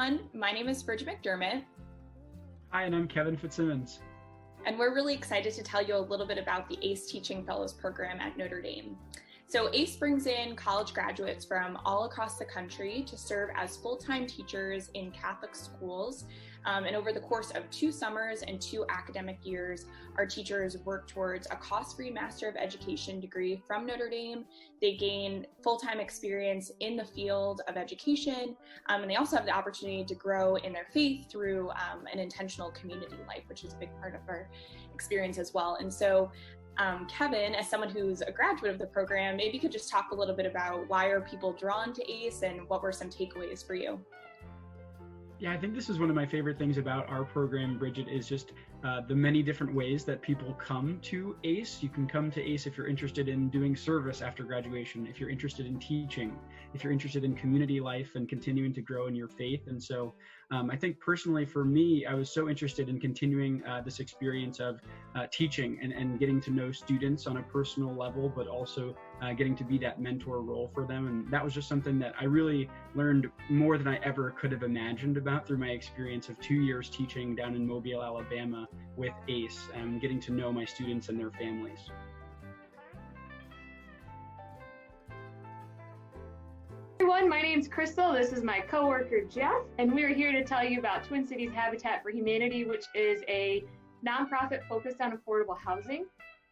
everyone. My name is Bridget McDermott. Hi, and I'm Kevin Fitzsimmons. And we're really excited to tell you a little bit about the ACE Teaching Fellows Program at Notre Dame. So ACE brings in college graduates from all across the country to serve as full-time teachers in Catholic schools. And over the course of 2 summers and 2 academic years, our teachers work towards a cost-free Master of Education degree from Notre Dame. They gain full-time experience in the field of education, and they also have the opportunity to grow in their faith through an intentional community life, which is a big part of our experience as well. And so Kevin, as someone who's a graduate of the program, maybe you could just talk a little bit about why are people drawn to ACE and what were some takeaways for you? Yeah, I think this is one of my favorite things about our program, Bridget, is just the many different ways that people come to ACE. You can come to ACE if you're interested in doing service after graduation, if you're interested in teaching, if you're interested in community life and continuing to grow in your faith. And so I think personally for me, I was so interested in continuing this experience of teaching and getting to know students on a personal level, but also getting to be that mentor role for them. And that was just something that I really learned more than I ever could have imagined about through my experience of 2 years teaching down in Mobile, Alabama with ACE and getting to know my students and their families. Everyone, my name's Crystal. This is my coworker Jeff, and we are here to tell you about Twin Cities Habitat for Humanity, which is a nonprofit focused on affordable housing.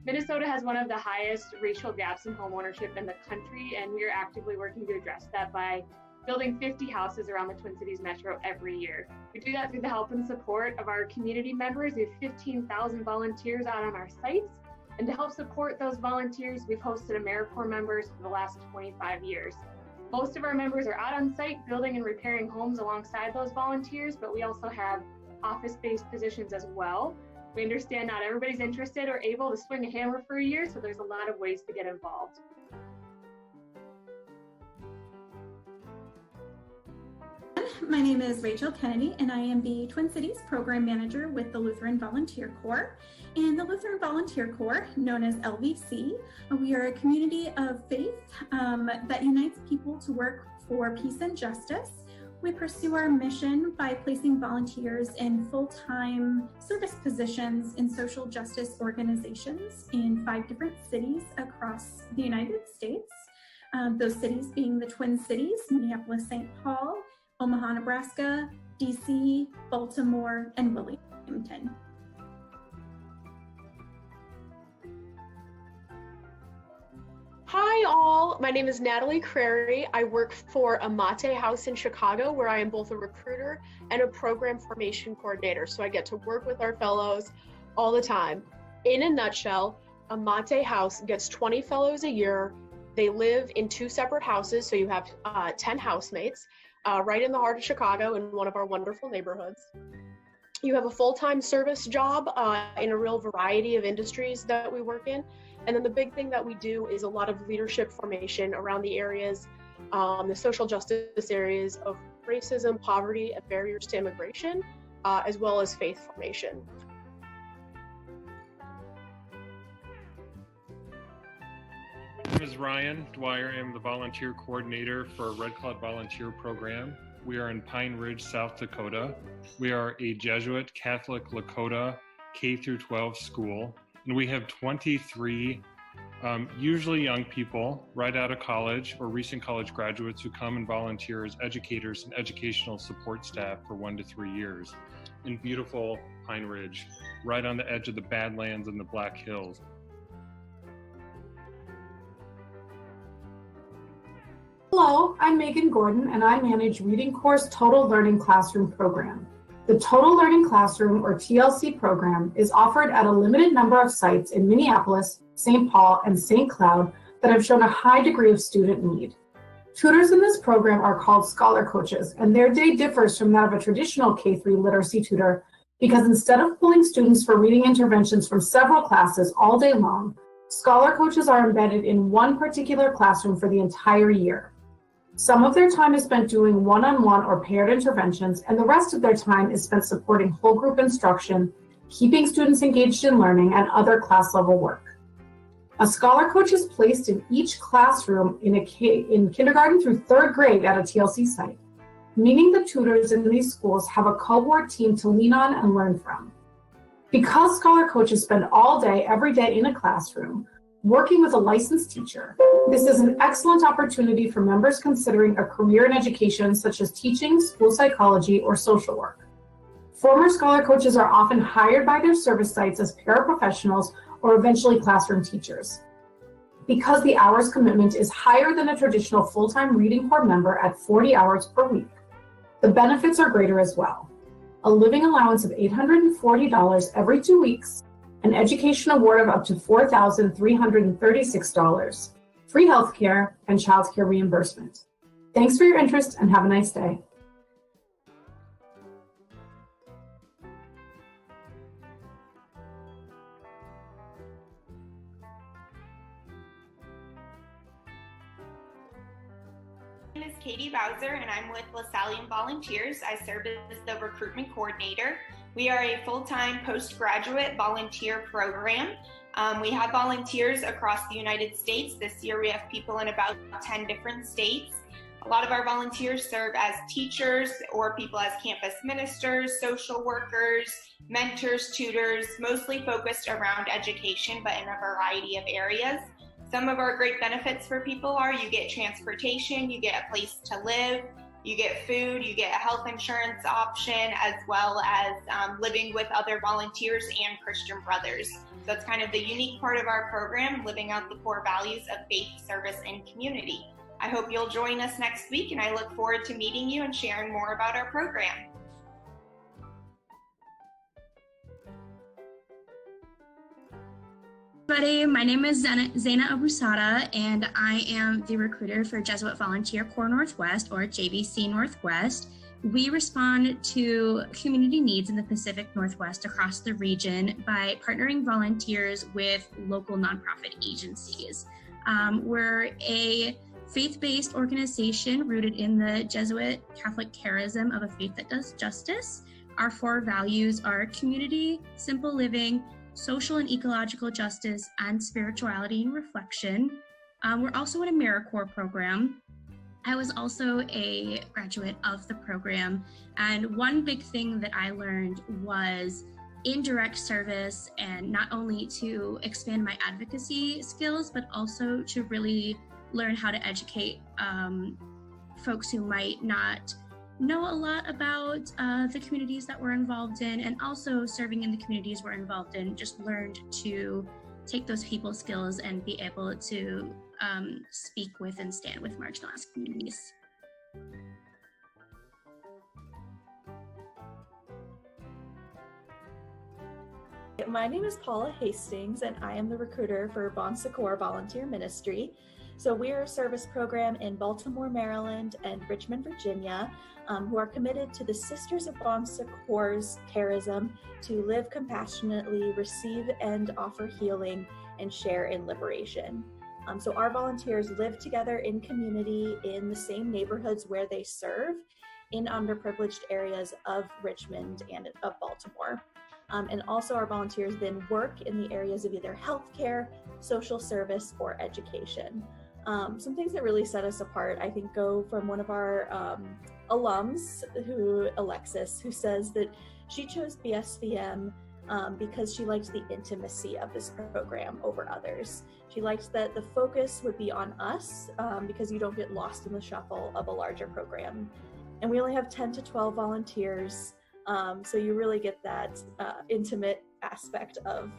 Minnesota has one of the highest racial gaps in homeownership in the country, and we are actively working to address that by building 50 houses around the Twin Cities metro every year. We do that through the help and support of our community members. We have 15,000 volunteers out on our sites, and to help support those volunteers, we've hosted AmeriCorps members for the last 25 years. Most of our members are out on site building and repairing homes alongside those volunteers, but we also have office-based positions as well. We understand not everybody's interested or able to swing a hammer for a year, so there's a lot of ways to get involved. My name is Rachel Kennedy, and I am the Twin Cities Program Manager with the Lutheran Volunteer Corps. In the Lutheran Volunteer Corps, known as LVC, we are a community of faith that unites people to work for peace and justice. We pursue our mission by placing volunteers in full-time service positions in social justice organizations in 5 different cities across the United States. Those cities being the Twin Cities, Minneapolis, St. Paul, Omaha, Nebraska, DC, Baltimore, and Wilmington. Hi all, my name is Natalie Crary. I work for a Mott A House in Chicago, where I am both a recruiter and a program formation coordinator. So I get to work with our fellows all the time. In a nutshell, a Mott A House gets 20 fellows a year. They live in 2 separate houses, so you have 10 housemates right in the heart of Chicago in one of our wonderful neighborhoods. You have a full-time service job in a real variety of industries that we work in. And then the big thing that we do is a lot of leadership formation around the areas, the social justice areas of racism, poverty, and barriers to immigration, as well as faith formation. My name is Ryan Dwyer. I'm the volunteer coordinator for Red Cloud Volunteer Program. We are in Pine Ridge, South Dakota. We are a Jesuit Catholic Lakota K-12 school. And we have 23 usually young people right out of college or recent college graduates who come and volunteer as educators and educational support staff for 1 to 3 years in beautiful Pine Ridge, right on the edge of the Badlands and the Black Hills. Hello, I'm Megan Gordon, and I manage Reading Corps' Total Learning Classroom program. The Total Learning Classroom, or TLC program, is offered at a limited number of sites in Minneapolis, St. Paul, and St. Cloud that have shown a high degree of student need. Tutors in this program are called scholar coaches, and their day differs from that of a traditional K-3 literacy tutor because instead of pulling students for reading interventions from several classes all day long, scholar coaches are embedded in one particular classroom for the entire year. Some of their time is spent doing one-on-one or paired interventions, and the rest of their time is spent supporting whole group instruction, keeping students engaged in learning, and other class-level work. A scholar coach is placed in each classroom in kindergarten through 3rd grade at a TLC site. meaning the tutors in these schools have a cohort team to lean on and learn from. Because Scholar Coaches spend all day, every day in a classroom, working with a licensed teacher, this is an excellent opportunity for members considering a career in education such as teaching, school psychology, or social work. Former Scholar Coaches are often hired by their service sites as paraprofessionals or eventually classroom teachers. Because the hours commitment is higher than a traditional full-time Reading Corps member at 40 hours per week, the benefits are greater as well. A living allowance of $840 every 2 weeks, an education award of up to $4,336, free healthcare, and childcare reimbursement. Thanks for your interest and have a nice day. My name is Katie Bowser and I'm with Lasallian Volunteers. I serve as the recruitment coordinator. We are a full-time postgraduate volunteer program. We have volunteers across the United States. This year we have people in about 10 different states. A lot of our volunteers serve as teachers or people as campus ministers, social workers, mentors, tutors, mostly focused around education, but in a variety of areas. Some of our great benefits for people are you get transportation, you get a place to live, you get food, you get a health insurance option, as well as living with other volunteers and Christian brothers. So it's kind of the unique part of our program, living out the core values of faith, service, and community. I hope you'll join us next week, and I look forward to meeting you and sharing more about our program. Everybody, my name is Zaina Abusada, and I am the recruiter for Jesuit Volunteer Corps Northwest, or JVC Northwest. We respond to community needs in the Pacific Northwest across the region by partnering volunteers with local nonprofit agencies. We're a faith-based organization rooted in the Jesuit Catholic charism of a faith that does justice. Our 4 values are community, simple living, social and ecological justice, and spirituality and reflection. We're also an AmeriCorps program. I was also a graduate of the program, and one big thing that I learned was indirect service, and not only to expand my advocacy skills, but also to really learn how to educate folks who might not know a lot about the communities that we're involved in, and also serving in the communities we're involved in, just learned to take those people skills and be able to speak with and stand with marginalized communities. My name is Paula Hastings, and I am the recruiter for Bon Secours Volunteer Ministry. So we are a service program in Baltimore, Maryland, and Richmond, Virginia, who are committed to the Sisters of Bon Secours' charism to live compassionately, receive and offer healing, and share in liberation. So our volunteers live together in community in the same neighborhoods where they serve, in underprivileged areas of Richmond and of Baltimore. And also our volunteers then work in the areas of either healthcare, social service, or education. Some things that really set us apart, I think, go from one of our alums, Alexis, who says that she chose BSVM because she liked the intimacy of this program over others. She liked that the focus would be on us because you don't get lost in the shuffle of a larger program. And we only have 10 to 12 volunteers, so you really get that intimate aspect of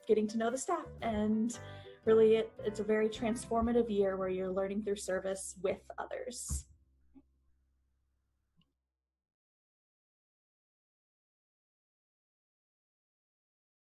getting to know the staff. And really, it's a very transformative year where you're learning through service with others.